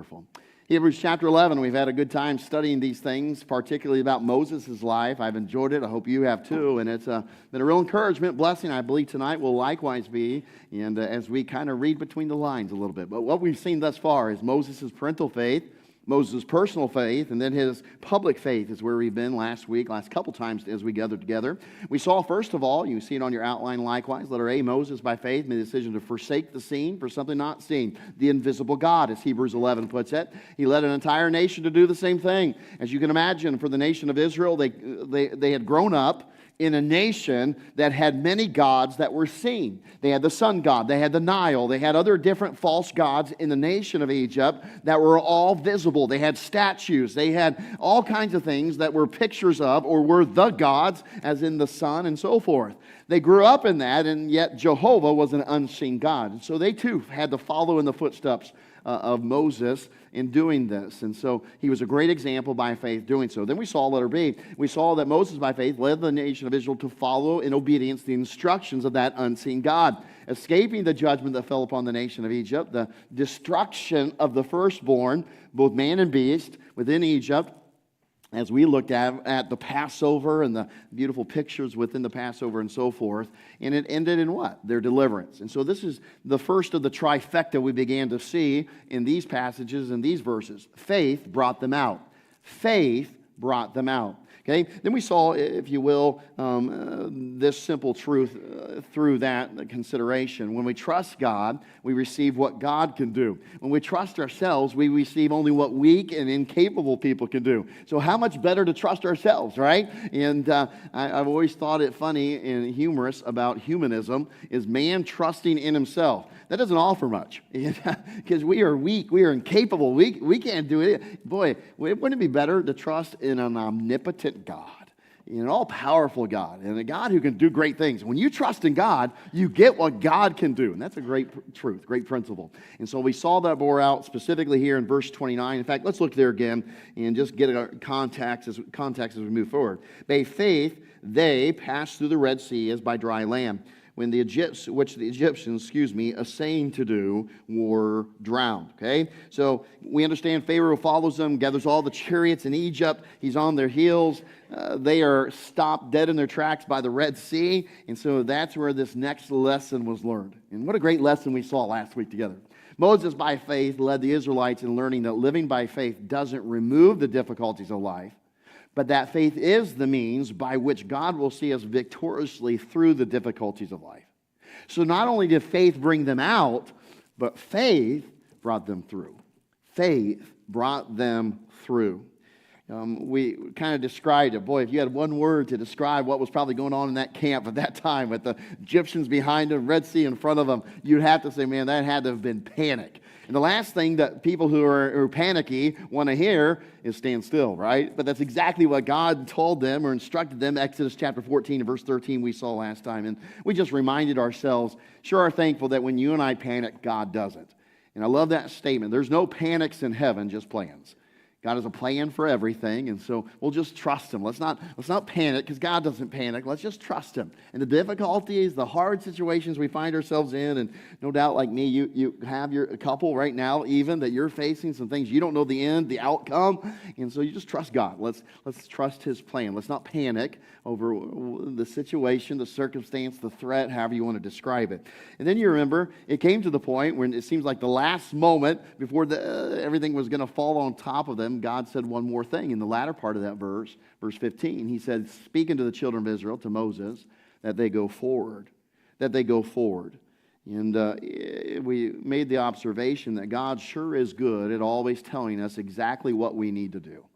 Wonderful. Hebrews chapter 11, we've had a good time studying these things, particularly about Moses' life. I've enjoyed it. I hope you have too. And it's been a real encouragement, blessing, I believe tonight will likewise be. And as we kind of read between the lines a little bit. But what we've seen thus far is Moses' parental faith, Moses' personal faith, and then his public faith is where we've been last couple times as we gathered together. We saw, first of all, you see it on your outline likewise, letter A, Moses by faith made the decision to forsake the seen for something not seen, the invisible God, as Hebrews 11 puts it. He led an entire nation to do the same thing. As you can imagine, for the nation of Israel, they had grown up in a nation that had many gods that were seen. They had the sun god, they had the Nile, they had other different false gods in the nation of Egypt that were all visible. They had statues, they had all kinds of things that were pictures of or were the gods, as in the sun and so forth. They grew up in that, and yet Jehovah was an unseen God. And so they too had to follow in the footsteps of Moses in doing this. And so he was a great example by faith doing so. Then we saw letter B. We saw that Moses by faith led the nation of Israel to follow in obedience the instructions of that unseen God, escaping the judgment that fell upon the nation of Egypt, the destruction of the firstborn, both man and beast, within Egypt, as we looked at the Passover and the beautiful pictures within the Passover and so forth. And it ended in what? Their deliverance. And so this is the first of the trifecta we began to see in these passages and these verses. Faith brought them out. Faith brought them out. Okay? Then we saw, if you will, this simple truth through that consideration. When we trust God, we receive what God can do. When we trust ourselves, we receive only what weak and incapable people can do. So how much better to trust ourselves, right? And I've always thought it funny and humorous about humanism is man trusting in himself. That doesn't offer much because we are weak, we are incapable, we can't do it. Boy, wouldn't it be better to trust in an omnipotent God, an all-powerful God, and a God who can do great things? When you trust in God, you get what God can do, and that's a great truth, great principle. And so we saw that bore out specifically here in verse 29. In fact, let's look there again and just get a context as we move forward. By faith, they passed through the Red Sea as by dry land, when the Egyptians, essaying to do, were drowned. Okay? So we understand Pharaoh follows them, gathers all the chariots in Egypt. He's on their heels. They are stopped dead in their tracks by the Red Sea. And so that's where this next lesson was learned. And what a great lesson we saw last week together. Moses, by faith, led the Israelites in learning that living by faith doesn't remove the difficulties of life, but that faith is the means by which God will see us victoriously through the difficulties of life. So not only did faith bring them out, but faith brought them through. Faith brought them through. We kind of described it. Boy, if you had one word to describe what was probably going on in that camp at that time with the Egyptians behind them, Red Sea in front of them, you'd have to say, man, that had to have been panic. And the last thing that people who are panicky want to hear is stand still, right? But that's exactly what God told them or instructed them. Exodus chapter 14 and verse 13 we saw last time. And we just reminded ourselves, sure are thankful that when you and I panic, God doesn't. And I love that statement. There's no panics in heaven, just plans. God has a plan for everything, and so we'll just trust Him. Let's not panic, because God doesn't panic. Let's just trust Him. And the difficulties, the hard situations we find ourselves in, and no doubt like me, you have a couple right now even that you're facing some things you don't know the end, the outcome, and so you just trust God. Let's trust His plan. Let's not panic over the situation, the circumstance, the threat, however you want to describe it. And then you remember, it came to the point when it seems like the last moment before everything was going to fall on top of them, God said one more thing in the latter part of that verse 15. He said, speaking to the children of Israel, to Moses, that they go forward. That they go forward. And we made the observation that God sure is good at always telling us exactly what we need to do.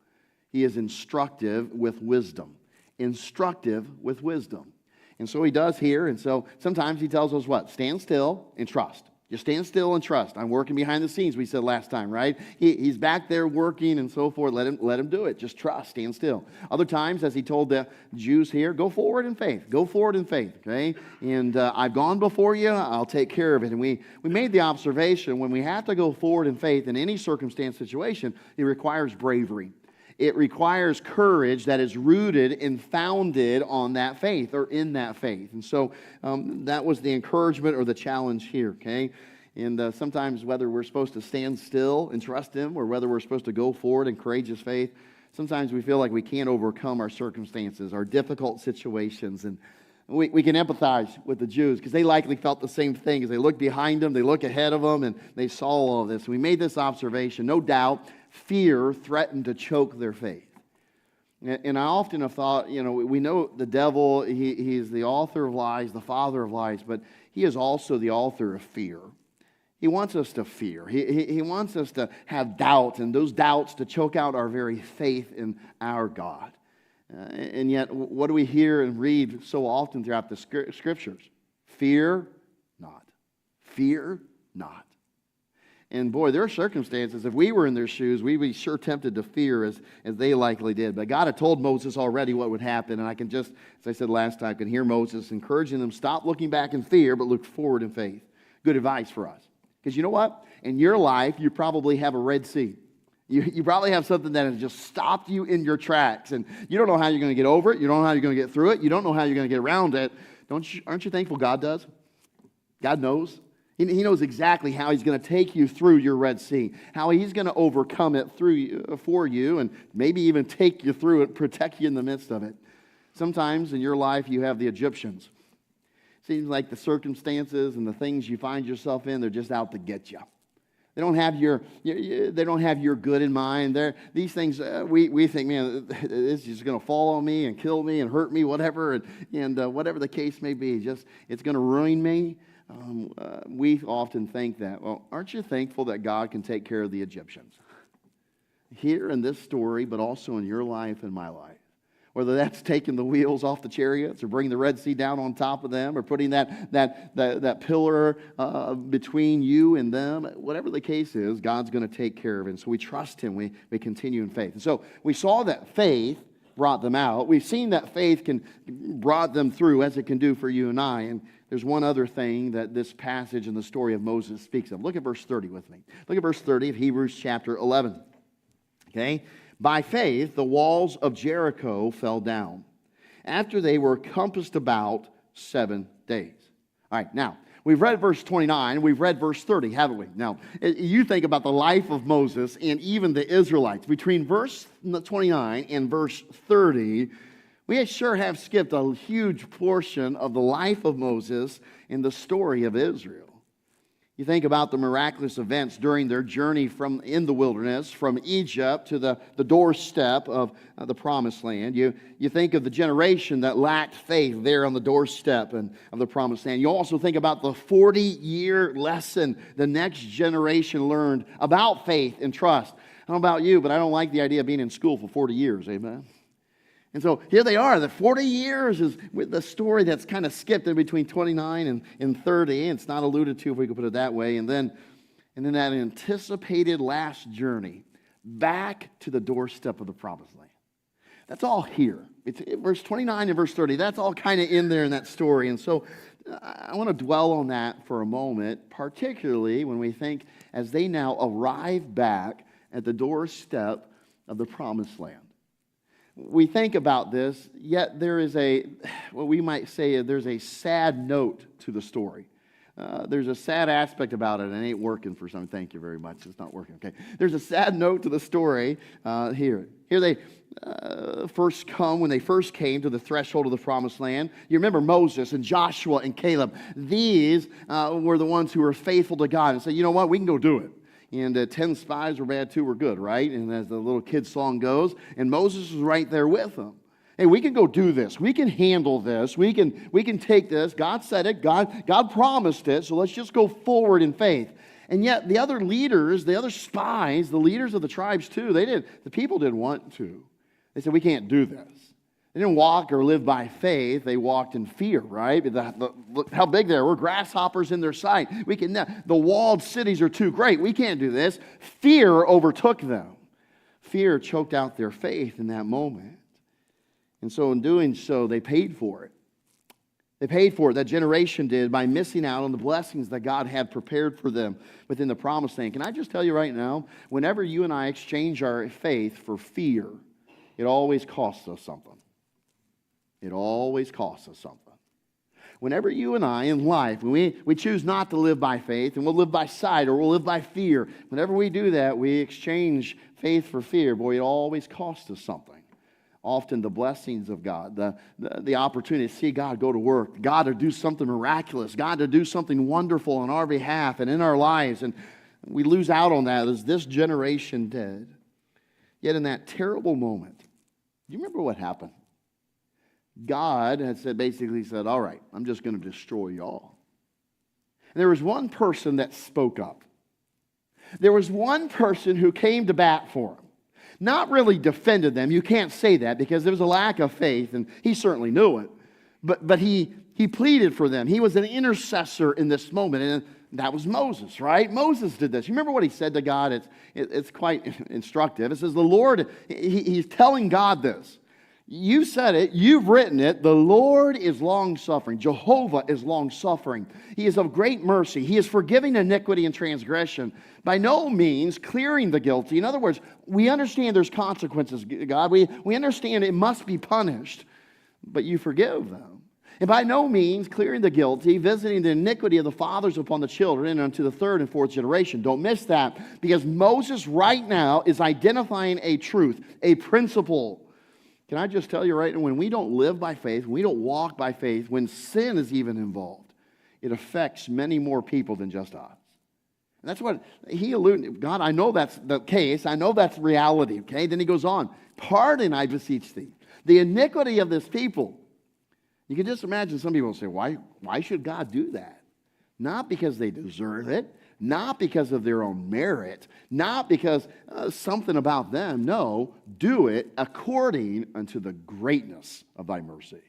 He is instructive with wisdom. Instructive with wisdom. And so He does here. And so sometimes He tells us what? Stand still and trust. Just stand still and trust. I'm working behind the scenes, we said last time, right? He's back there working and so forth. Let him do it. Just trust. Stand still. Other times, as He told the Jews here, go forward in faith. Go forward in faith, okay? And I've gone before you. I'll take care of it. And we made the observation, when we have to go forward in faith in any circumstance, situation, it requires bravery. It requires courage that is rooted and founded on that faith or in that faith. And so that was the encouragement or the challenge here, okay? And sometimes whether we're supposed to stand still and trust Him or whether we're supposed to go forward in courageous faith, sometimes we feel like we can't overcome our circumstances, our difficult situations. And we can empathize with the Jews because they likely felt the same thing. As they looked behind them, they look ahead of them, and they saw all of this. We made this observation. No doubt, fear threatened to choke their faith. And I often have thought, we know the devil, he's the author of lies, the father of lies, but he is also the author of fear. He wants us to fear. He wants us to have doubt, and those doubts to choke out our very faith in our God. And yet, what do we hear and read so often throughout the Scriptures? Fear not. Fear not. And boy, there are circumstances, if we were in their shoes, we'd be sure tempted to fear as they likely did. But God had told Moses already what would happen, and I can just, as I said last time, I can hear Moses encouraging them, stop looking back in fear, but look forward in faith. Good advice for us. Because you know what? In your life, you probably have a Red Sea. You probably have something that has just stopped you in your tracks, and you don't know how you're going to get over it. You don't know how you're going to get through it. You don't know how you're going to get around it. Aren't you thankful God does? God knows. He knows exactly how He's going to take you through your Red Sea, how He's going to overcome it for you, and maybe even take you through it, protect you in the midst of it. Sometimes in your life, you have the Egyptians. Seems like the circumstances and the things you find yourself in, they're just out to get you. They don't have your good in mind. These things, we think, man, this is just going to fall on me and kill me and hurt me, whatever, and whatever the case may be, it's going to ruin me. We often think that. Well, aren't you thankful that God can take care of the Egyptians? Here in this story, but also in your life and my life. Whether that's taking the wheels off the chariots or bringing the Red Sea down on top of them or putting that pillar between you and them, whatever the case is, God's going to take care of it. And so we trust Him. We continue in faith. And so we saw that faith brought them out. We've seen that faith brought them through as it can do for you and I. And there's one other thing that this passage in the story of Moses speaks of. Look at verse 30 with me. Look at verse 30 of Hebrews chapter 11. Okay? By faith, the walls of Jericho fell down after they were compassed about 7 days. All right, now, we've read verse 29, we've read verse 30, haven't we? Now, you think about the life of Moses and even the Israelites. Between verse 29 and verse 30, we sure have skipped a huge portion of the life of Moses in the story of Israel. You think about the miraculous events during their journey in the wilderness, from Egypt to the doorstep of the Promised Land. You think of the generation that lacked faith there on the doorstep of the Promised Land. You also think about the 40-year lesson the next generation learned about faith and trust. I don't know about you, but I don't like the idea of being in school for 40 years, amen? And so here they are. The 40 years is with the story that's kind of skipped in between 29 and 30. It's not alluded to, if we could put it that way. And then that anticipated last journey back to the doorstep of the Promised Land. That's all here. It's verse 29 and verse 30. That's all kind of in there in that story. And so I want to dwell on that for a moment, particularly when we think as they now arrive back at the doorstep of the Promised Land. We think about this, yet there is what we might say, there's a sad note to the story. There's a sad aspect about it, and it ain't working for some. Thank you very much. It's not working. Okay. There's a sad note to the story here. Here they when they first came to the threshold of the Promised Land. You remember Moses and Joshua and Caleb. These were the ones who were faithful to God and said, you know what, we can go do it. And 10 spies were bad, 2 were good, right? And as the little kid song goes, and Moses was right there with them. Hey, we can go do this. We can handle this. We can take this. God said it. God promised it. So let's just go forward in faith. And yet the other leaders, the other spies, the leaders of the tribes too, the people didn't want to. They said, we can't do this. They didn't walk or live by faith. They walked in fear, right? Look how big they are. We're grasshoppers in their sight. The walled cities are too great. We can't do this. Fear overtook them. Fear choked out their faith in that moment. And so in doing so, they paid for it. They paid for it, that generation did, by missing out on the blessings that God had prepared for them within the Promised Land. Can I just tell you right now, whenever you and I exchange our faith for fear, it always costs us something. It always costs us something. Whenever you and I in life, when we choose not to live by faith and we'll live by sight or we'll live by fear, whenever we do that, we exchange faith for fear. Boy, it always costs us something. Often the blessings of God, the opportunity to see God go to work, God to do something miraculous, God to do something wonderful on our behalf and in our lives. And we lose out on that as this generation did. Yet in that terrible moment, do you remember what happened? God had basically said, all right, I'm just going to destroy y'all. And there was one person that spoke up. There was one person who came to bat for him. Not really defended them. You can't say that because there was a lack of faith, and he certainly knew it. But he pleaded for them. He was an intercessor in this moment, and that was Moses, right? Moses did this. You remember what he said to God? It's quite instructive. It says the Lord, he's telling God this. You said it, you've written it. The Lord is long-suffering. Jehovah is long-suffering. He is of great mercy. He is forgiving iniquity and transgression, by no means clearing the guilty. In other words, we understand there's consequences, God. We understand it must be punished, but you forgive them. And by no means clearing the guilty, visiting the iniquity of the fathers upon the children and unto the third and fourth generation. Don't miss that, because Moses right now is identifying a truth, a principle. Can I just tell you right now, when we don't live by faith, when we don't walk by faith, when sin is even involved, it affects many more people than just us. And that's what he alluded to. God, I know that's the case. I know that's reality, okay? Then he goes on, pardon, I beseech thee, the iniquity of this people. You can just imagine some people say, why should God do that? Not because they deserve it, not because of their own merit, not because something about them. No, do it according unto the greatness of thy mercy.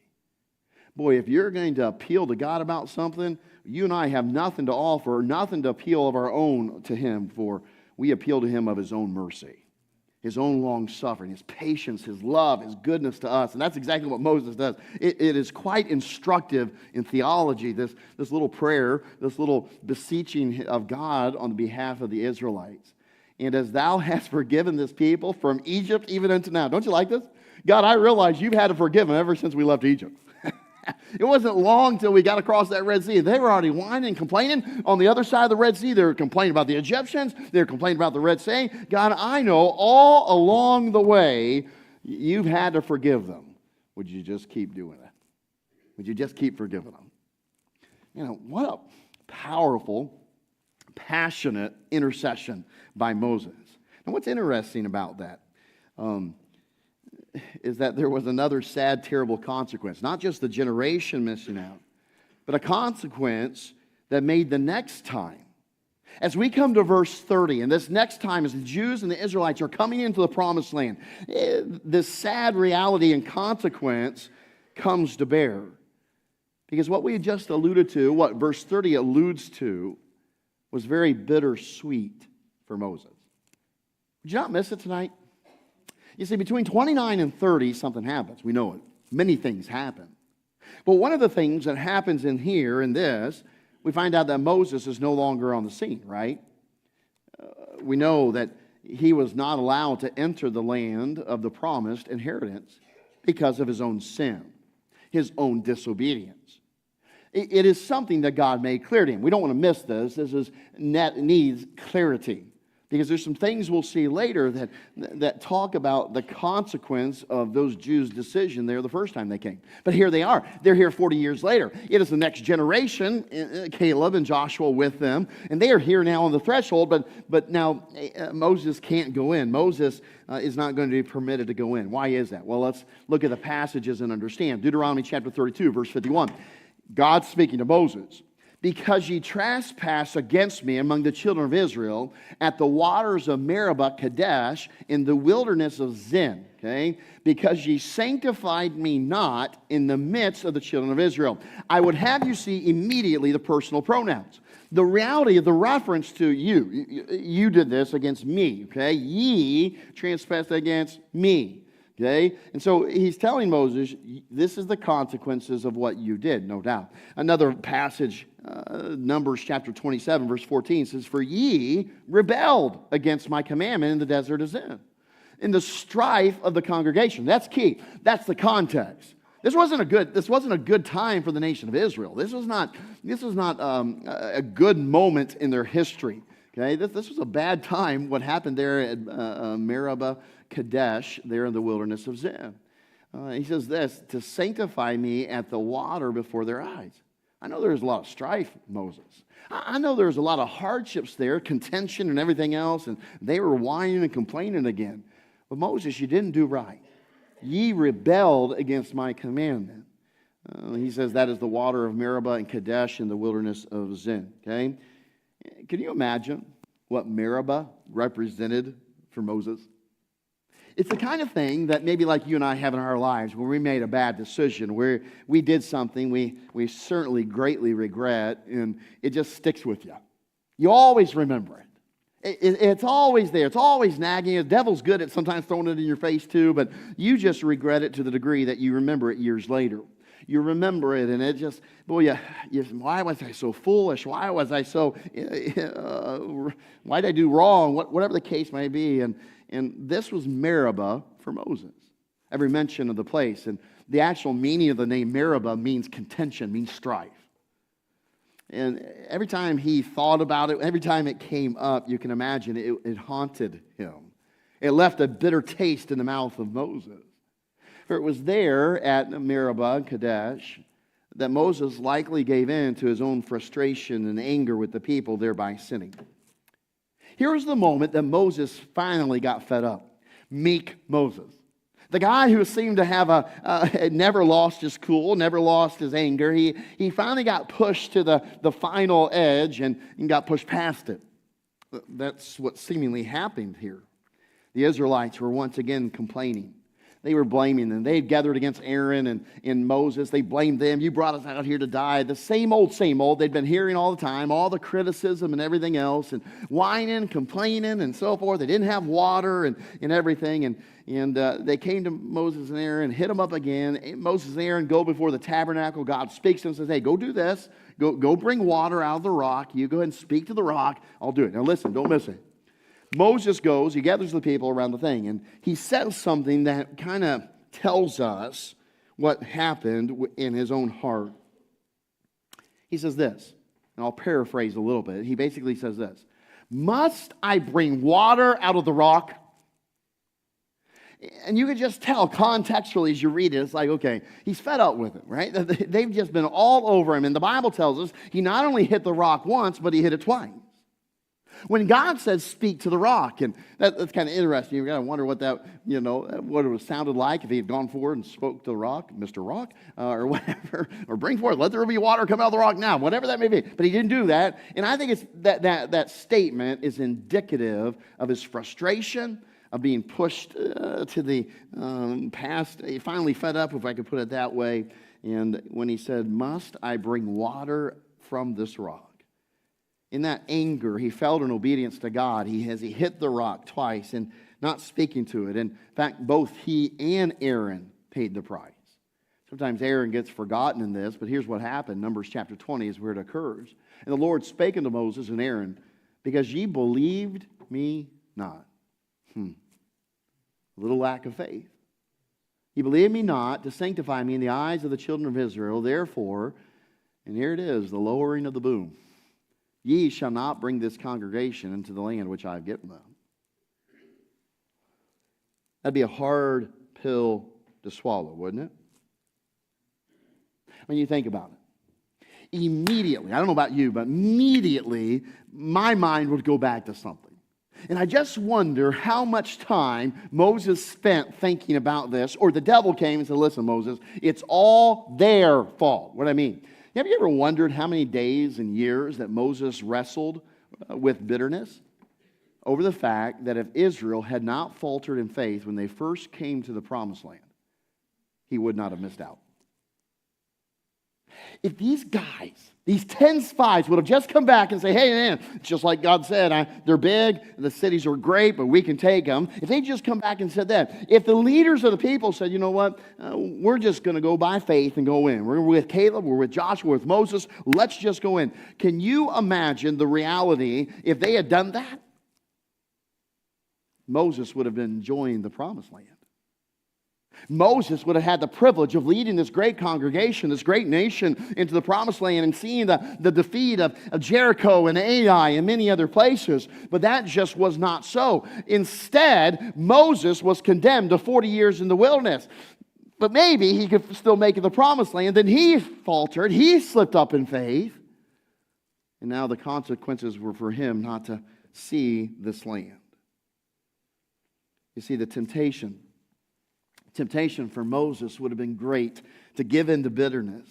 Boy, if you're going to appeal to God about something, you and I have nothing to offer, nothing to appeal of our own to him for. We appeal to him of his own mercy, his own long-suffering, his patience, his love, his goodness to us. And that's exactly what Moses does. It is quite instructive in theology, this little prayer, this little beseeching of God on behalf of the Israelites. And as thou hast forgiven this people from Egypt even unto now. Don't you like this? God, I realize you've had to forgive them ever since we left Egypt. It wasn't long till we got across that Red Sea. They were already whining and complaining. On the other side of the Red Sea, they were complaining about the Egyptians. They were complaining about the Red Sea. God, I know all along the way you've had to forgive them. Would you just keep doing it? Would you just keep forgiving them? You know, what a powerful, passionate intercession by Moses. And what's interesting about that is that there was another sad, terrible consequence. Not just the generation missing out, but a consequence that made the next time. As we come to verse 30, and this next time as the Jews and the Israelites are coming into the promised land, this sad reality and consequence comes to bear. Because what we had just alluded to, what verse 30 alludes to, was very bittersweet for Moses. Did you not miss it tonight? You see, between 29 and 30, something happens. We know it. Many things happen. But one of the things that happens in here, in this, we find out that Moses is no longer on the scene, right? We know that he was not allowed to enter the land of the promised inheritance because of his own sin, his own disobedience. It is something that God made clear to him. We don't want to miss this. This needs clarity. Because there's some things we'll see later that talk about the consequence of those Jews' decision there the first time they came. But here they are. They're here 40 years later. It is the next generation, Caleb and Joshua with them, and they are here now on the threshold, but now Moses can't go in. Moses is not going to be permitted to go in. Why is that? Well, let's look at the passages and understand. Deuteronomy chapter 32, verse 51. God speaking to Moses. Because ye trespass against me among the children of Israel at the waters of Meribah Kadesh in the wilderness of Zin. Okay? Because ye sanctified me not in the midst of the children of Israel. I would have you see immediately the personal pronouns. The reality of the reference to you. You did this against me. Okay? Ye trespassed against me. Okay? And so he's telling Moses, this is the consequences of what you did, no doubt. Another passage, Numbers chapter 27, verse 14, says, for ye rebelled against my commandment in the desert of Zin. In the strife of the congregation. That's key. That's the context. This wasn't a good time for the nation of Israel. This was not a good moment in their history. Okay, this was a bad time. What happened there at Meribah Kadesh, there in the wilderness of Zin. He says this, to sanctify me at the water before their eyes. I know there's a lot of strife, Moses. I know there's a lot of hardships there, contention and everything else, and they were whining and complaining again. But Moses, you didn't do right. Ye rebelled against my commandment. He says that is the water of Meribah and Kadesh in the wilderness of Zin. Okay? Can you imagine what Meribah represented for Moses? It's the kind of thing that maybe like you and I have in our lives where we made a bad decision, where we did something we certainly greatly regret, and it just sticks with you. You always remember it. It's always there. It's always nagging. The devil's good at sometimes throwing it in your face too, but you just regret it to the degree that you remember it years later. You remember it, and it just, boy, why was I so foolish? Why was I so, why did I do wrong? Whatever the case may be. And this was Meribah for Moses. Every mention of the place. And the actual meaning of the name Meribah means contention, means strife. And every time he thought about it, every time it came up, you can imagine it haunted him. It left a bitter taste in the mouth of Moses. For it was there at Meribah and Kadesh that Moses likely gave in to his own frustration and anger with the people, thereby sinning. Here was the moment that Moses finally got fed up. Meek Moses. The guy who seemed to have never lost his cool, never lost his anger. He finally got pushed to the final edge and got pushed past it. That's what seemingly happened here. The Israelites were once again complaining. They were blaming them. They had gathered against Aaron and Moses. They blamed them. You brought us out here to die. The same old, same old. They'd been hearing all the time, all the criticism and everything else, and whining, complaining, and so forth. They didn't have water and everything. And they came to Moses and Aaron, hit them up again. Moses and Aaron go before the tabernacle. God speaks to them and says, hey, go do this. Go bring water out of the rock. You go ahead and speak to the rock. I'll do it. Now listen, don't miss it. Moses goes, he gathers the people around the thing, and he says something that kind of tells us what happened in his own heart. He says this, and I'll paraphrase a little bit. He basically says this, must I bring water out of the rock? And you can just tell contextually as you read it, it's like, okay, he's fed up with it, right? They've just been all over him. And the Bible tells us he not only hit the rock once, but he hit it twice. When God says, speak to the rock, and that's kind of interesting. You've got to wonder what that, what it would have sounded like if he had gone forward and spoke to the rock, Mr. Rock, or whatever, or bring forth, let there be water come out of the rock now, whatever that may be. But he didn't do that. And I think it's that statement is indicative of his frustration, of being pushed to the past, finally fed up, if I could put it that way. And when he said, must I bring water from this rock? In that anger, he felt in obedience to God. He hit the rock twice and not speaking to it. In fact, both he and Aaron paid the price. Sometimes Aaron gets forgotten in this, but here's what happened. Numbers chapter 20 is where it occurs. And the Lord spake unto Moses and Aaron, because ye believed me not. A little lack of faith. Ye believed me not to sanctify me in the eyes of the children of Israel. Therefore, and here it is, the lowering of the boom. Ye shall not bring this congregation into the land which I have given them. That'd be a hard pill to swallow, wouldn't it? When you think about it. Immediately, I don't know about you, but immediately my mind would go back to something. And I just wonder how much time Moses spent thinking about this, or the devil came and said, listen, Moses, it's all their fault. What do I mean? Have you ever wondered how many days and years that Moses wrestled with bitterness over the fact that if Israel had not faltered in faith when they first came to the promised land, he would not have missed out? If these guys, these 10 spies would have just come back and say, hey, man, it's just like God said, they're big, the cities are great, but we can take them. If they just come back and said that, if the leaders of the people said, you know what, we're just going to go by faith and go in. We're with Caleb, we're with Joshua, we're with Moses, let's just go in. Can you imagine the reality if they had done that? Moses would have been enjoying the promised land. Moses would have had the privilege of leading this great congregation, this great nation into the promised land and seeing the defeat of Jericho and Ai and many other places. But that just was not so. Instead, Moses was condemned to 40 years in the wilderness. But maybe he could still make it the promised land. Then he faltered. He slipped up in faith. And now the consequences were for him not to see this land. You see, the temptation for Moses would have been great to give in to bitterness.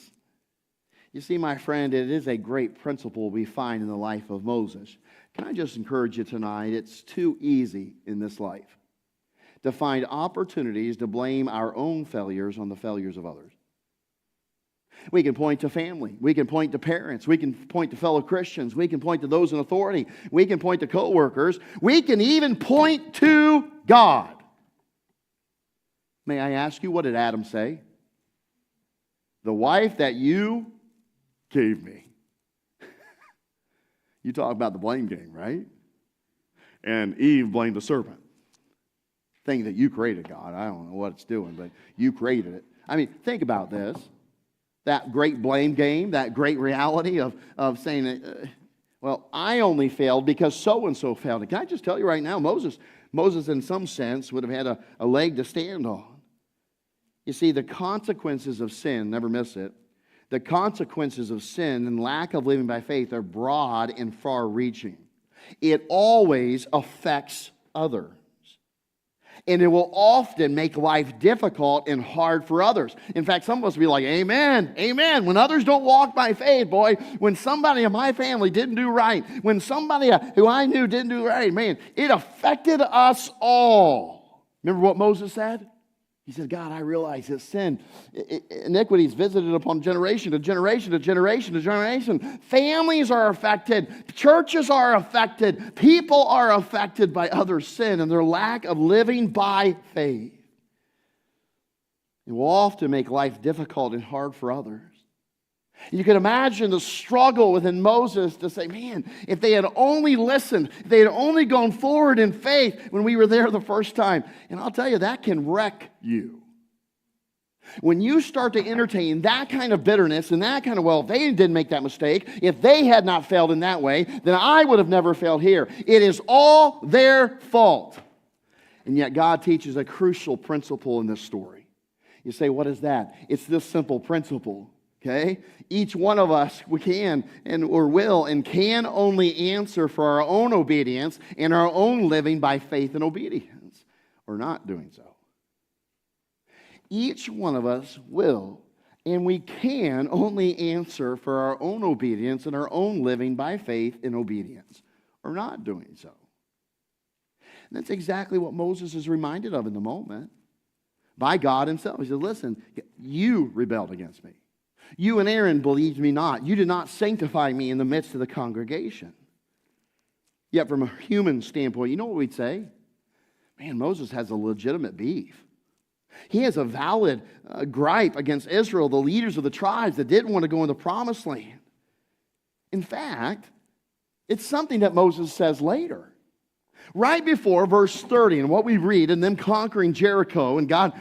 You see, my friend, it is a great principle we find in the life of Moses. Can I just encourage you tonight? It's too easy in this life to find opportunities to blame our own failures on the failures of others. We can point to family. We can point to parents. We can point to fellow Christians. We can point to those in authority. We can point to co-workers. We can even point to God. May I ask you, what did Adam say? The wife that you gave me. You talk about the blame game, right? And Eve blamed the serpent. Thing that you created, God. I don't know what it's doing, but you created it. I mean, think about this. That great blame game, that great reality of saying, well, I only failed because so-and-so failed. And can I just tell you right now, Moses in some sense would have had a leg to stand on. You see, the consequences of sin, never miss it, the consequences of sin and lack of living by faith are broad and far-reaching. It always affects others. And it will often make life difficult and hard for others. In fact, some of us will be like, amen, amen. When others don't walk by faith, boy, when somebody in my family didn't do right, when somebody who I knew didn't do right, man, it affected us all. Remember what Moses said? He said, God, I realize that sin, iniquity is visited upon generation to generation to generation to generation. Families are affected. Churches are affected. People are affected by other sin and their lack of living by faith. It will often make life difficult and hard for others. You can imagine the struggle within Moses to say, man, if they had only listened, if they had only gone forward in faith when we were there the first time. And I'll tell you, that can wreck you. When you start to entertain that kind of bitterness and that kind of, well, if they didn't make that mistake, if they had not failed in that way, then I would have never failed here. It is all their fault. And yet God teaches a crucial principle in this story. You say, what is that? It's this simple principle. Okay? Each one of us, we can and or will and can only answer for our own obedience and our own living by faith and obedience, or not doing so. Each one of us will and we can only answer for our own obedience and our own living by faith and obedience, or not doing so. And that's exactly what Moses is reminded of in the moment by God himself. He said, listen, you rebelled against me. You and Aaron believed me not. You did not sanctify me in the midst of the congregation. Yet from a human standpoint, you know what we'd say? Man, Moses has a legitimate beef. He has a valid gripe against Israel, the leaders of the tribes that didn't want to go in the promised land. In fact, it's something that Moses says later. Right before verse 30 and what we read and them conquering Jericho and God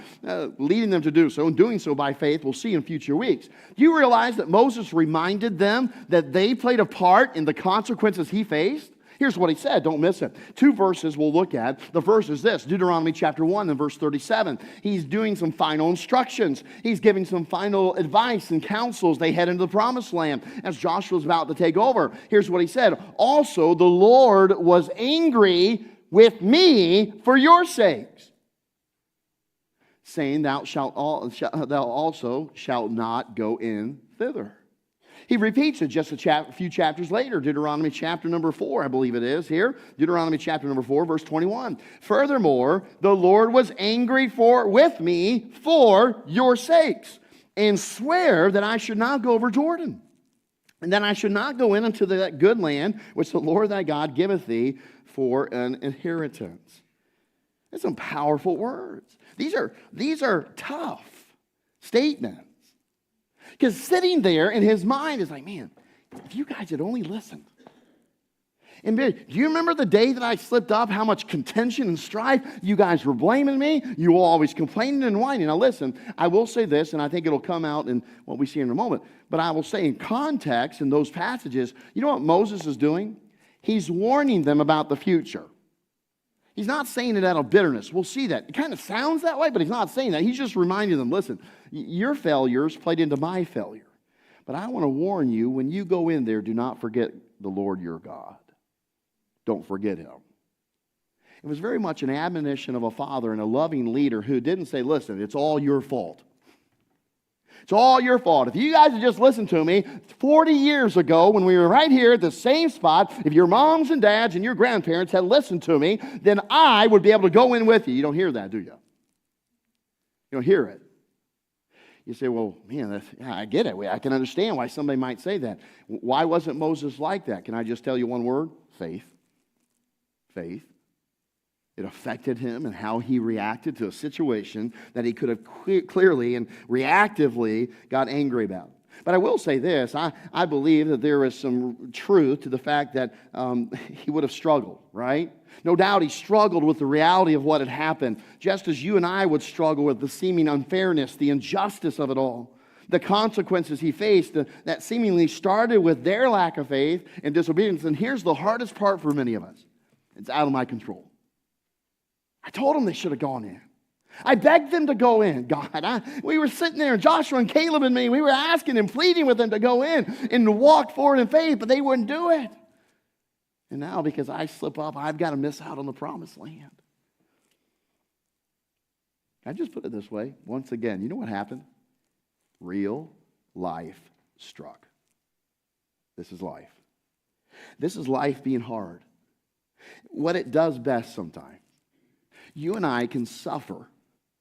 leading them to do so and doing so by faith, we'll see in future weeks. Do you realize that Moses reminded them that they played a part in the consequences he faced? Here's what he said. Don't miss it. 2 verses we'll look at. The first is this, Deuteronomy chapter 1 and verse 37. He's doing some final instructions. He's giving some final advice and counsels. They head into the promised land as Joshua's about to take over. Here's what he said. Also, the Lord was angry with me for your sakes, saying, thou also shalt not go in thither. He repeats it just a few chapters later, Deuteronomy chapter number 4, I believe it is here. Deuteronomy chapter number 4, verse 21. Furthermore, the Lord was angry with me for your sakes, and swear that I should not go over Jordan, and that I should not go in unto that good land which the Lord thy God giveth thee for an inheritance. That's some powerful words. These are tough statements. Because sitting there in his mind is like, man, if you guys had only listened, And do you remember the day that I slipped up, how much contention and strife? You guys were blaming me. You were always complaining and whining. Now listen, I will say this, and I think it'll come out in what we see in a moment. But I will say in context, in those passages, you know what Moses is doing? He's warning them about the future. He's not saying it out of bitterness. We'll see that. It kind of sounds that way, but he's not saying that. He's just reminding them, listen, your failures played into my failure. But I want to warn you, when you go in there, do not forget the Lord your God. Don't forget him. It was very much an admonition of a father and a loving leader who didn't say, listen, it's all your fault. It's all your fault. If you guys had just listened to me 40 years ago when we were right here at the same spot, if your moms and dads and your grandparents had listened to me, then I would be able to go in with you. You don't hear that, do you? You don't hear it. You say, well, man, I get it. I can understand why somebody might say that. Why wasn't Moses like that? Can I just tell you one word? Faith. Faith. It affected him and how he reacted to a situation that he could have clearly and reactively got angry about. But I will say this, I believe that there is some truth to the fact that he would have struggled, right? No doubt he struggled with the reality of what had happened, just as you and I would struggle with the seeming unfairness, the injustice of it all. The consequences he faced that seemingly started with their lack of faith and disobedience. And here's the hardest part for many of us. It's out of my control. I told them they should have gone in. I begged them to go in. God, we were sitting there, Joshua and Caleb and me, we were asking and pleading with them to go in and to walk forward in faith, but they wouldn't do it. And now, because I slip up, I've got to miss out on the promised land. I just put it this way. Once again, you know what happened? Real life struck. This is life. This is life being hard. What it does best sometimes. You and I can suffer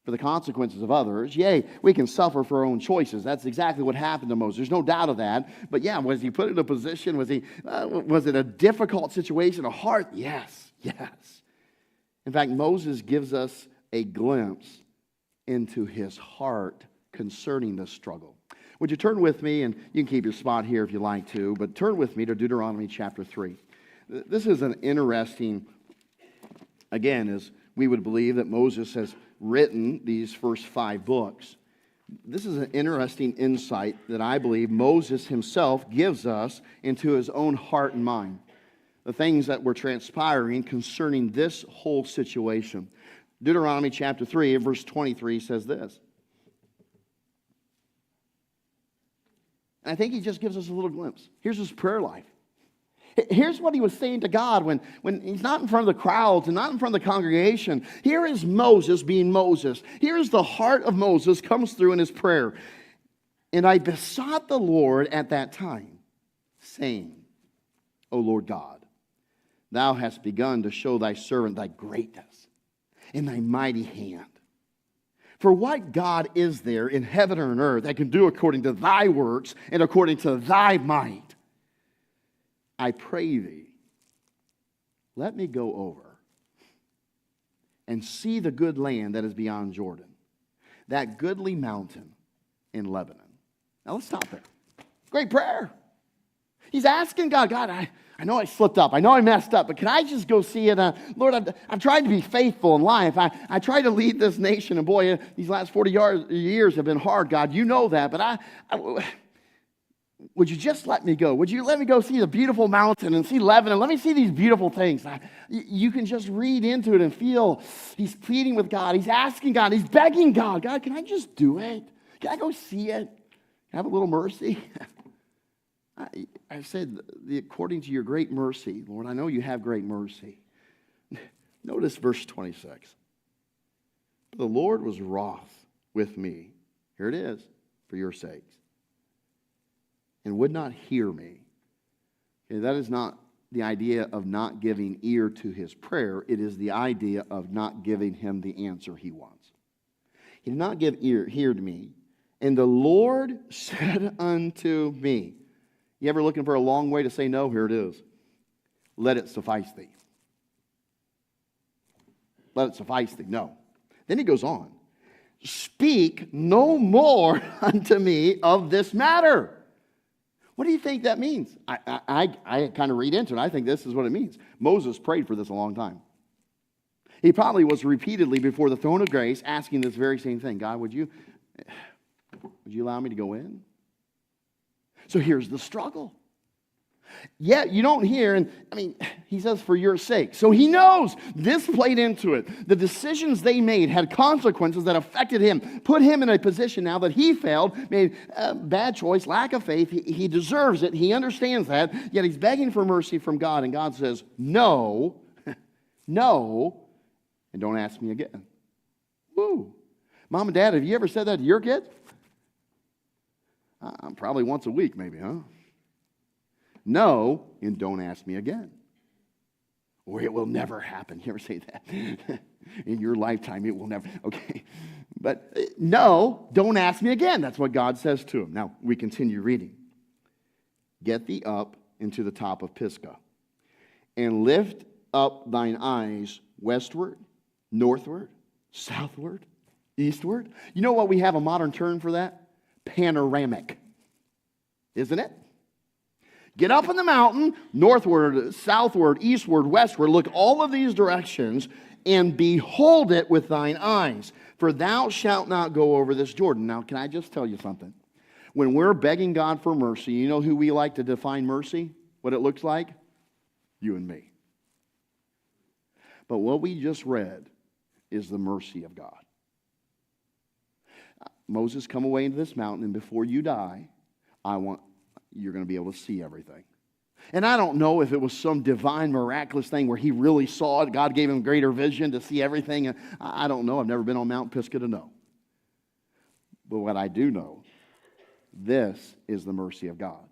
for the consequences of others. Yea, we can suffer for our own choices. That's exactly what happened to Moses. There's no doubt of that. But yeah, was he put in a position? Was it a difficult situation? A hard? Yes, yes. In fact, Moses gives us a glimpse into his heart concerning this struggle. Would you turn with me, and you can keep your spot here if you like to, but turn with me to Deuteronomy chapter 3. This is an interesting, again, as we would believe that Moses has written these first 5 books. This is an interesting insight that I believe Moses himself gives us into his own heart and mind. The things that were transpiring concerning this whole situation. Deuteronomy chapter 3, verse 23 says this. And I think he just gives us a little glimpse. Here's his prayer life. Here's what he was saying to God when he's not in front of the crowds and not in front of the congregation. Here is Moses being Moses. Here's the heart of Moses comes through in his prayer. And I besought the Lord at that time, saying, O Lord God, thou hast begun to show thy servant thy greatness and thy mighty hand. For what God is there in heaven or on earth that can do according to thy works and according to thy might? I pray thee, let me go over and see the good land that is beyond Jordan, that goodly mountain in Lebanon. Now let's stop there. Great prayer. He's asking God, I know I slipped up. I know I messed up, but can I just go see it? Lord, I've tried to be faithful in life. I tried to lead this nation, and boy, these last 40 years have been hard, God. You know that, but would you just let me go? Would you let me go see the beautiful mountain and see Lebanon? Let me see these beautiful things. You can just read into it and feel he's pleading with God. He's asking God. He's begging God. God, can I just do it? Can I go see it? Have a little mercy? I said, according to your great mercy, Lord, I know you have great mercy. Notice verse 26. The Lord was wroth with me. Here it is, for your sakes. And would not hear me. Okay, that is not the idea of not giving ear to his prayer. It is the idea of not giving him the answer he wants. He did not give ear to me. And the Lord said unto me. You ever looking for a long way to say no? Here it is. Let it suffice thee. Let it suffice thee. No. Then he goes on. Speak no more unto me of this matter. What do you think that means? I kind of read into it. I think this is what it means. Moses prayed for this a long time. He probably was repeatedly before the throne of grace asking this very same thing. God, would you allow me to go in? So here's the struggle. Yeah, you don't hear, and he says for your sake. So he knows this played into it. The decisions they made had consequences that affected him, put him in a position now that he failed, made a bad choice, lack of faith. He deserves it. He understands that, yet he's begging for mercy from God, and God says, no, no, and don't ask me again. Woo. Mom and Dad, have you ever said that to your kids? Probably once a week, maybe, huh? No, and don't ask me again. Or it will never happen. You ever say that? In your lifetime, it will never. Okay. But no, don't ask me again. That's what God says to him. Now, we continue reading. Get thee up into the top of Pisgah, and lift up thine eyes westward, northward, southward, eastward. You know what we have a modern term for that? Panoramic. Isn't it? Get up in the mountain, northward, southward, eastward, westward. Look all of these directions and behold it with thine eyes. For thou shalt not go over this Jordan. Now, can I just tell you something? When we're begging God for mercy, you know who we like to define mercy? What it looks like? You and me. But what we just read is the mercy of God. Moses, come away into this mountain, and before you die, you're going to be able to see everything. And I don't know if it was some divine, miraculous thing where he really saw it. God gave him greater vision to see everything. I don't know. I've never been on Mount Pisgah to know. But what I do know, this is the mercy of God.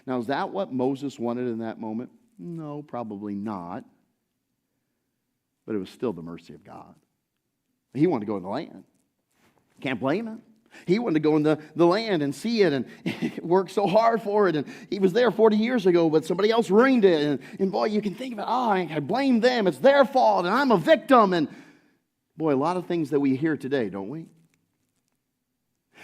Now, is that what Moses wanted in that moment? No, probably not. But it was still the mercy of God. He wanted to go in the land. Can't blame him. He wanted to go in the land and see it and work so hard for it. And he was there 40 years ago, but somebody else ruined it. And boy, you can think of it, I blame them. It's their fault, and I'm a victim. And boy, a lot of things that we hear today, don't we?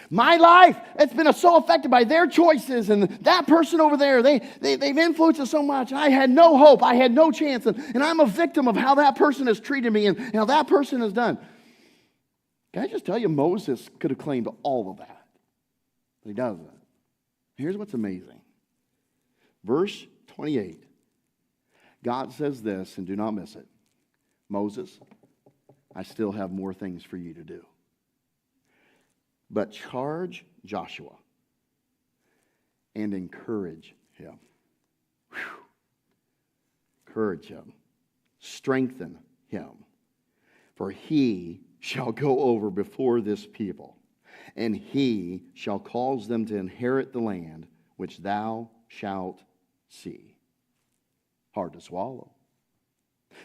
My life, it's been so affected by their choices, and that person over there, they've influenced us so much. I had no hope. I had no chance. And I'm a victim of how that person has treated me and how that person has done. Can I just tell you, Moses could have claimed all of that. But he doesn't. Here's what's amazing. Verse 28. God says this, and do not miss it. Moses, I still have more things for you to do. But charge Joshua and encourage him. Whew. Encourage him. Strengthen him. For he shall go over before this people, and he shall cause them to inherit the land which thou shalt see. Hard to swallow.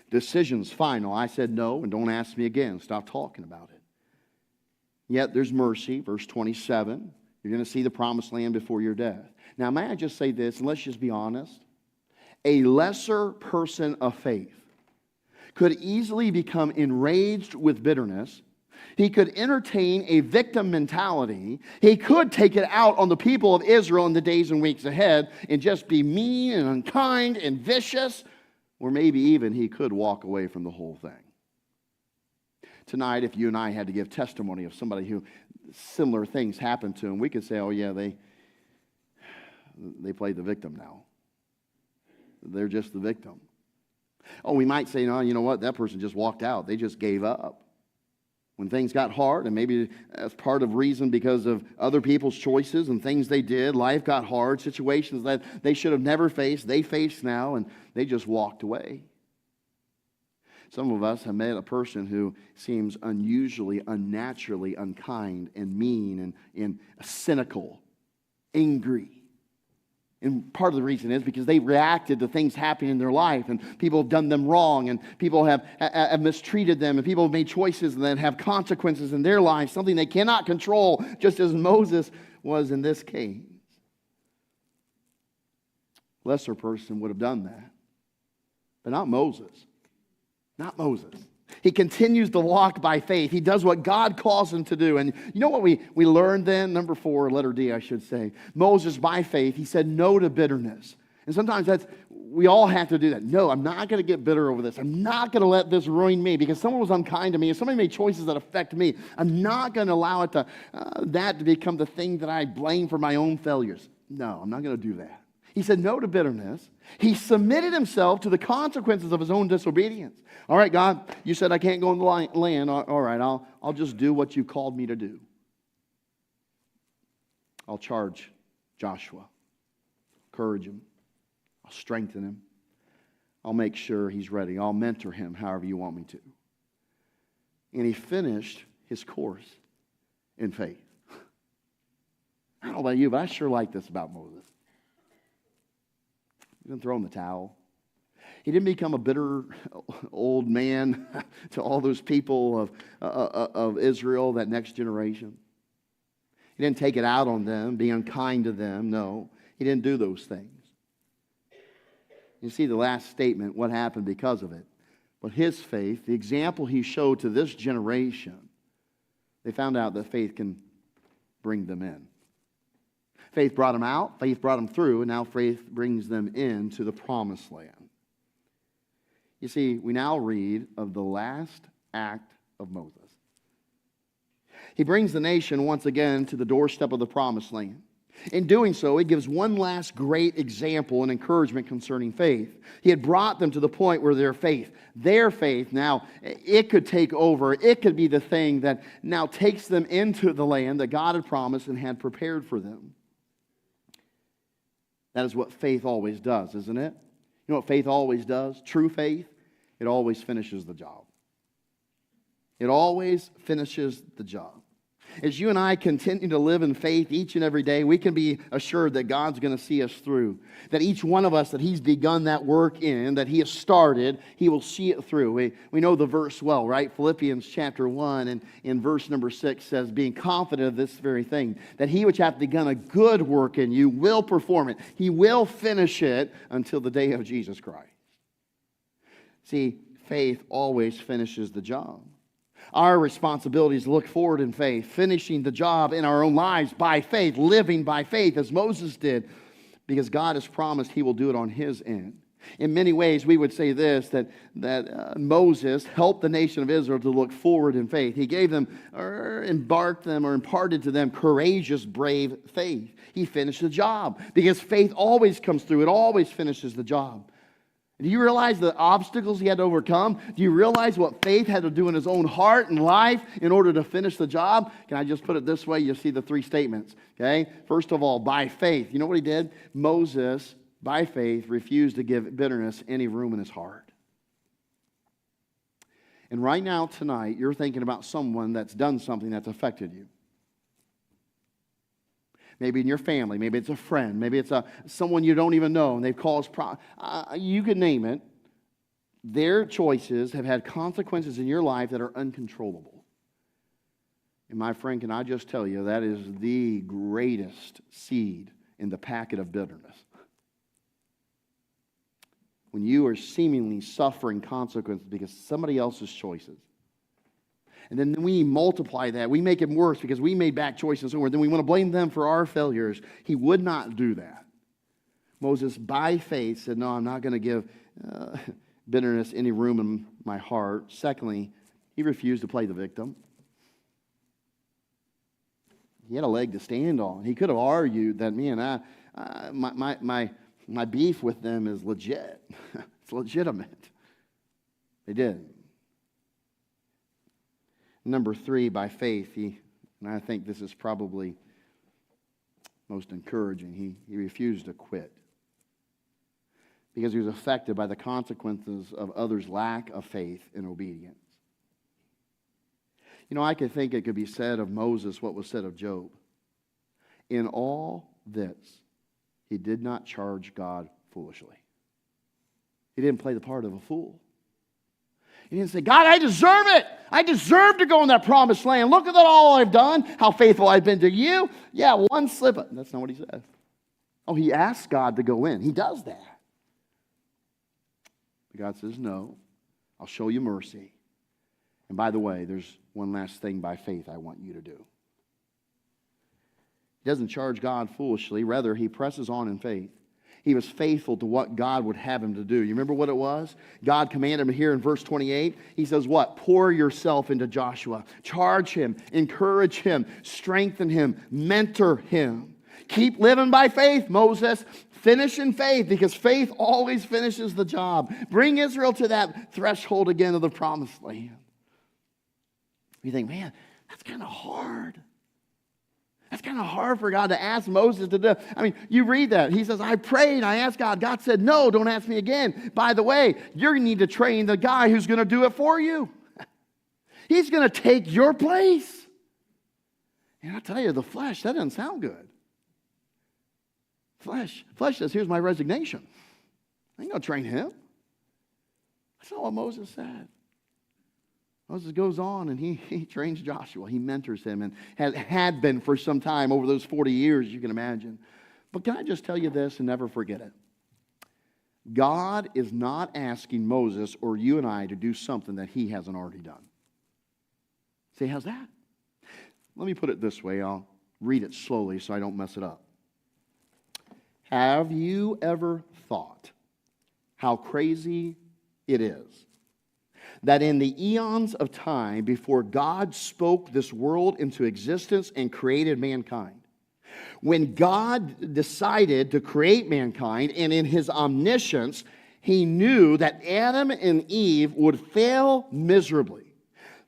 Decision's final. I said no, and don't ask me again. Stop talking about it. Yet there's mercy, verse 27. You're going to see the promised land before your death. Now, may I just say this, and let's just be honest. A lesser person of faith could easily become enraged with bitterness. He could entertain a victim mentality. He could take it out on the people of Israel in the days and weeks ahead and just be mean and unkind and vicious, or maybe even he could walk away from the whole thing. Tonight, if you and I had to give testimony of somebody who similar things happened to him, we could say, oh yeah, they played the victim now. They're just the victim. Oh, we might say, no, you know what? That person just walked out. They just gave up. When things got hard, and maybe that's part of reason because of other people's choices and things they did, life got hard, situations that they should have never faced, they faced now, and they just walked away. Some of us have met a person who seems unusually, unnaturally unkind and mean and cynical, angry. And part of the reason is because they reacted to things happening in their life, and people have done them wrong, and people have mistreated them, and people have made choices that have consequences in their lives, something they cannot control, just as Moses was in this case. Lesser person would have done that, but not Moses. Not Moses. He continues to walk by faith. He does what God calls him to do. And you know what we learned then? Number 4, letter D, I should say. Moses, by faith, he said no to bitterness. And sometimes we all have to do that. No, I'm not going to get bitter over this. I'm not going to let this ruin me because someone was unkind to me. If somebody made choices that affect me, I'm not going to allow it that to become the thing that I blame for my own failures. No, I'm not going to do that. He said no to bitterness. He submitted himself to the consequences of his own disobedience. All right, God, you said I can't go in the land. All right, I'll just do what you called me to do. I'll charge Joshua, encourage him. I'll strengthen him. I'll make sure he's ready. I'll mentor him however you want me to. And he finished his course in faith. I don't know about you, but I sure like this about Moses. He didn't throw in the towel. He didn't become a bitter old man to all those people of Israel, that next generation. He didn't take it out on them, be unkind to them. No, he didn't do those things. You see the last statement, what happened because of it. But his faith, the example he showed to this generation, they found out that faith can bring them in. Faith brought them out, faith brought them through, and now faith brings them into the promised land. You see, we now read of the last act of Moses. He brings the nation once again to the doorstep of the promised land. In doing so, he gives one last great example and encouragement concerning faith. He had brought them to the point where their faith now, it could take over. It could be the thing that now takes them into the land that God had promised and had prepared for them. That is what faith always does, isn't it? You know what faith always does? True faith, it always finishes the job. It always finishes the job. As you and I continue to live in faith each and every day, we can be assured that God's going to see us through. That each one of us that He's begun that work in, that He has started, He will see it through. We know the verse well, right? Philippians chapter 1 and in verse number 6 says, being confident of this very thing, that He which hath begun a good work in you will perform it. He will finish it until the day of Jesus Christ. See, faith always finishes the job. Our responsibility is to look forward in faith, finishing the job in our own lives by faith, living by faith as Moses did, because God has promised He will do it on His end. In many ways, we would say this, that Moses helped the nation of Israel to look forward in faith. He gave them, or imparted to them courageous, brave faith. He finished the job, because faith always comes through. It always finishes the job. Do you realize the obstacles he had to overcome? Do you realize what faith had to do in his own heart and life in order to finish the job? Can I just put it this way? You'll see the 3 statements. Okay? First of all, by faith. You know what he did? Moses, by faith, refused to give bitterness any room in his heart. And right now, tonight, you're thinking about someone that's done something that's affected you. Maybe in your family, maybe it's a friend, maybe it's someone you don't even know, and they've caused you could name it. Their choices have had consequences in your life that are uncontrollable. And my friend, can I just tell you, that is the greatest seed in the packet of bitterness. When you are seemingly suffering consequences because of somebody else's choices. And then we multiply that. We make it worse because we made bad choices somewhere. Then we want to blame them for our failures. He would not do that. Moses, by faith, said, no, I'm not going to give bitterness any room in my heart. Secondly, he refused to play the victim. He had a leg to stand on. He could have argued that, man, my beef with them is legit. It's legitimate. They did. Number 3, by faith, and I think this is probably most encouraging, he refused to quit because he was affected by the consequences of others' lack of faith and obedience. You know, I could think it could be said of Moses what was said of Job. In all this, he did not charge God foolishly. He didn't play the part of a fool. He didn't say, God, I deserve it. I deserve to go in that promised land. Look at all I've done, how faithful I've been to you. Yeah, one slip. That's not what he says. Oh, he asks God to go in. He does that. But God says, no, I'll show you mercy. And by the way, there's one last thing by faith I want you to do. He doesn't charge God foolishly. Rather, he presses on in faith. He was faithful to what God would have him to do. You remember what it was? God commanded him here in verse 28. He says what? Pour yourself into Joshua. Charge him. Encourage him. Strengthen him. Mentor him. Keep living by faith, Moses. Finish in faith, because faith always finishes the job. Bring Israel to that threshold again of the promised land. You think, man, that's kind of hard. That's kind of hard for God to ask Moses to do. I mean, you read that. He says, I prayed, I asked God. God said, no, don't ask me again. By the way, you're going to need to train the guy who's going to do it for you. He's going to take your place. And I tell you, the flesh, that doesn't sound good. Flesh says, here's my resignation. I ain't going to train him. That's not what Moses said. Moses goes on and he trains Joshua. He mentors him and had been for some time over those 40 years, you can imagine. But can I just tell you this and never forget it? God is not asking Moses or you and I to do something that he hasn't already done. Say, how's that? Let me put it this way. I'll read it slowly so I don't mess it up. Have you ever thought how crazy it is that in the eons of time before God spoke this world into existence and created mankind, when God decided to create mankind and in his omniscience, he knew that Adam and Eve would fail miserably,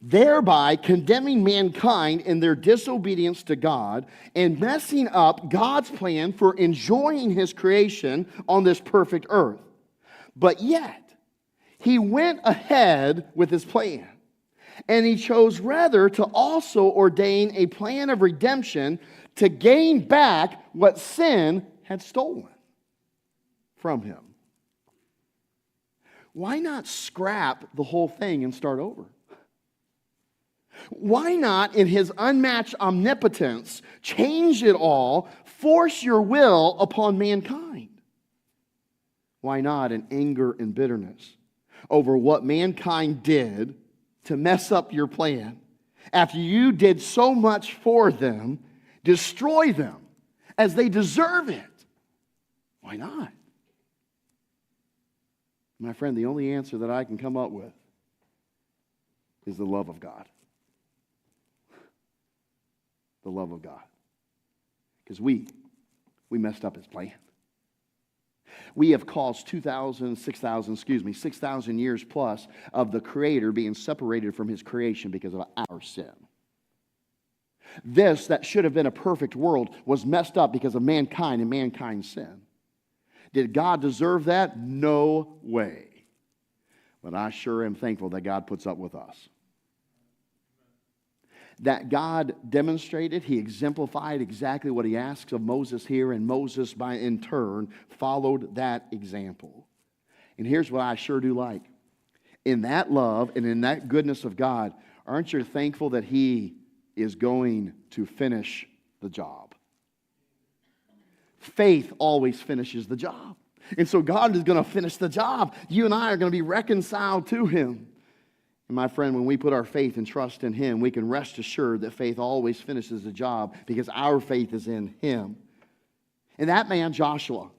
thereby condemning mankind in their disobedience to God and messing up God's plan for enjoying his creation on this perfect earth. But yet, he went ahead with his plan, and he chose rather to also ordain a plan of redemption to gain back what sin had stolen from him. Why not scrap the whole thing and start over? Why not, in his unmatched omnipotence, change it all, force your will upon mankind? Why not in anger and bitterness over what mankind did to mess up your plan, after you did so much for them, destroy them as they deserve it? Why not? My friend, the only answer that I can come up with is the love of God. The love of God. Because we messed up his plan. We have caused 6,000 years plus of the Creator being separated from his creation because of our sin. This that should have been a perfect world was messed up because of mankind and mankind's sin. Did God deserve that? No way. But I sure am thankful that God puts up with us. That God demonstrated, he exemplified exactly what he asks of Moses here, and Moses, in turn, followed that example. And here's what I sure do like. In that love and in that goodness of God, aren't you thankful that he is going to finish the job? Faith always finishes the job. And so God is going to finish the job. You and I are going to be reconciled to him. And my friend, when we put our faith and trust in him, we can rest assured that faith always finishes the job because our faith is in him. And that man, Joshua,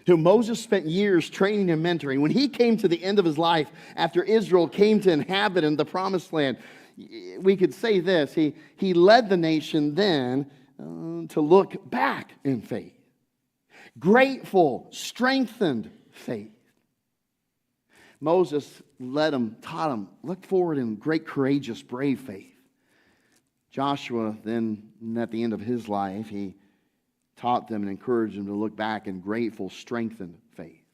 whom Moses spent years training and mentoring, when he came to the end of his life after Israel came to inhabit in the promised land, we could say this, he led the nation then to look back in faith. Grateful, strengthened faith. Moses led them, taught them, look forward in great, courageous, brave faith. Joshua then, at the end of his life, he taught them and encouraged them to look back in grateful, strengthened faith.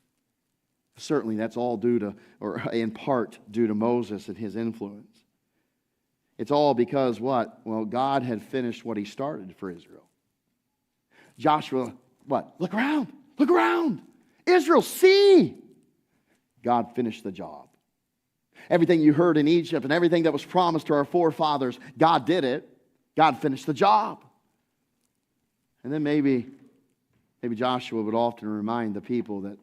Certainly that's all due to, or in part due to Moses and his influence. It's all because what? Well, God had finished what he started for Israel. Joshua, what? Look around. Look around. Israel, see. God finished the job. Everything you heard in Egypt and everything that was promised to our forefathers, God did it. God finished the job. And then maybe Joshua would often remind the people that,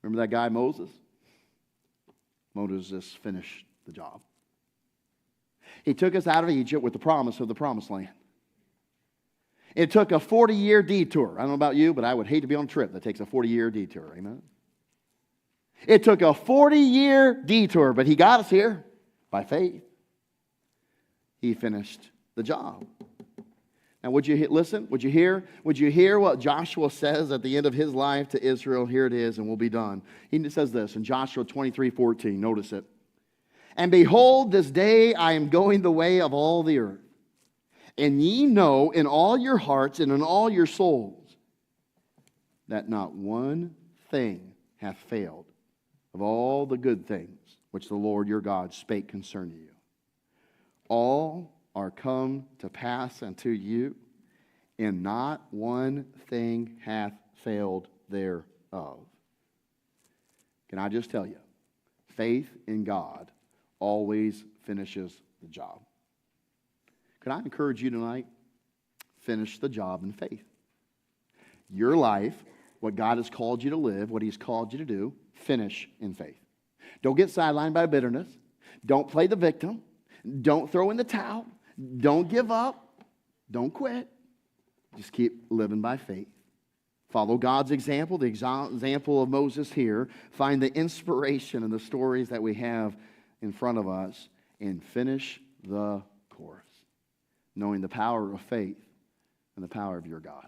remember that guy Moses? Moses finished the job. He took us out of Egypt with the promise of the promised land. It took a 40-year detour. I don't know about you, but I would hate to be on a trip that takes a 40-year detour. Amen? It took a 40-year detour, but he got us here by faith. He finished the job. Now, would you listen? Would you hear what Joshua says at the end of his life to Israel? Here it is, and we'll be done. He says this in Joshua 23:14. Notice it. And behold, this day I am going the way of all the earth. And ye know in all your hearts and in all your souls that not one thing hath failed of all the good things which the Lord your God spake concerning you. All are come to pass unto you, and not one thing hath failed thereof. Can I just tell you, faith in God always finishes the job. Could I encourage you tonight? Finish the job in faith. Your life, what God has called you to live, what He's called you to do, finish in faith. Don't get sidelined by bitterness. Don't play the victim. Don't throw in the towel. Don't give up. Don't quit. Just keep living by faith. Follow God's example, the example of Moses here. Find the inspiration in the stories that we have in front of us and finish the course, knowing the power of faith and the power of your God.